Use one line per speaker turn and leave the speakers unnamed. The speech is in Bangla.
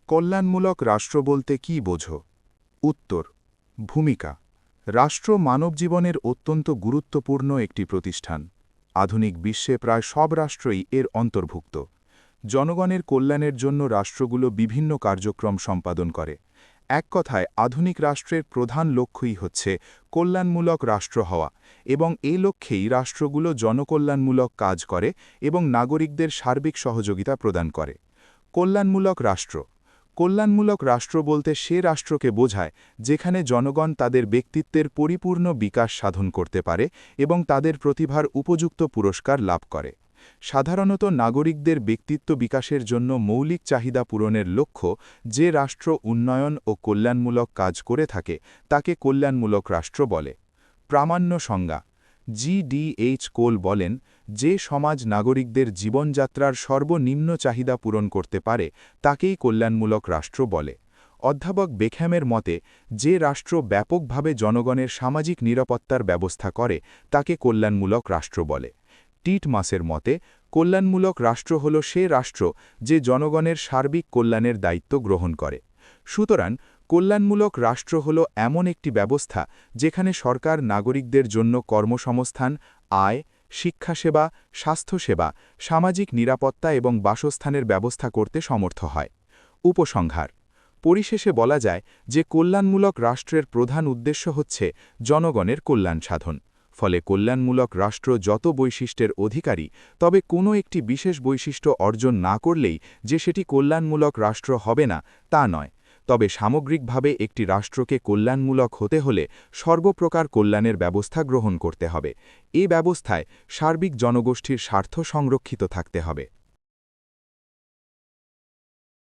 কল্যাণমূলক রাষ্ট্র বলতে কী বোঝো? উত্তর। ভূমিকা। রাষ্ট্র মানবজীবনের অত্যন্ত গুরুত্বপূর্ণ একটি প্রতিষ্ঠান। আধুনিক বিশ্বে প্রায় সব রাষ্ট্রই এর অন্তর্ভুক্ত। জনগণের কল্যাণের জন্য রাষ্ট্রগুলো বিভিন্ন কার্যক্রম সম্পাদন করে। এক কথায় আধুনিক রাষ্ট্রের প্রধান লক্ষ্যই হচ্ছে কল্যাণমূলক রাষ্ট্র হওয়া, এবং এই লক্ষ্যেই রাষ্ট্রগুলো জনকল্যাণমূলক কাজ করে এবং নাগরিকদের সার্বিক সহযোগিতা প্রদান করে। কল্যাণমূলক রাষ্ট্র। কল্যাণমূলক রাষ্ট্র বলতে সে রাষ্ট্রকে বোঝায় যেখানে জনগণ তাদের ব্যক্তিত্বের পরিপূর্ণ বিকাশ সাধন করতে পারে এবং তাদের প্রতিভার উপযুক্ত পুরস্কার লাভ করে। সাধারণত নাগরিকদের ব্যক্তিত্ব বিকাশের জন্য মৌলিক চাহিদা পূরণের লক্ষ্য যে রাষ্ট্র উন্নয়ন ও কল্যাণমূলক কাজ করে থাকে তাকে কল্যাণমূলক রাষ্ট্র বলে। প্রামাণ্য সংজ্ঞা। GDH কোল বলেন, যে সমাজ নাগরিকদের জীবনযাত্রার সর্বনিম্ন চাহিদা পূরণ করতে পারে তাকেই কল্যাণমূলক রাষ্ট্র বলে। অধ্যাপক বেখ্যামের মতে, যে রাষ্ট্র ব্যাপকভাবে জনগণের সামাজিক নিরাপত্তার ব্যবস্থা করে তাকে কল্যাণমূলক রাষ্ট্র বলে। টিটমাসের মতে, কল্যাণমূলক রাষ্ট্র হল সে রাষ্ট্র যে জনগণের সার্বিক কল্যাণের দায়িত্ব গ্রহণ করে। সুতরাং কল্যাণমূলক রাষ্ট্র হল এমন একটি ব্যবস্থা যেখানে সরকার নাগরিকদের জন্য কর্মসংস্থান, আয়, শিক্ষাসেবা, স্বাস্থ্যসেবা, সামাজিক নিরাপত্তা এবং বাসস্থানের ব্যবস্থা করতে সমর্থ হয়। উপসংহার। পরিশেষে বলা যায় যে কল্যাণমূলক রাষ্ট্রের প্রধান উদ্দেশ্য হচ্ছে জনগণের কল্যাণ সাধন। ফলে কল্যাণমূলক রাষ্ট্র যত বৈশিষ্ট্যের অধিকারী, তবে কোনো একটি বিশেষ বৈশিষ্ট্য অর্জন না করলেই যে সেটি কল্যাণমূলক রাষ্ট্র হবে না তা নয়। তবে সামগ্রিকভাবে একটি রাষ্ট্রকে কল্যাণমূলক হতে হলে সর্বপ্রকার কল্যাণের ব্যবস্থা গ্রহণ করতে হবে। এ ব্যবস্থায় সার্বিক জনগোষ্ঠীর স্বার্থ সংরক্ষিত থাকতে হবে।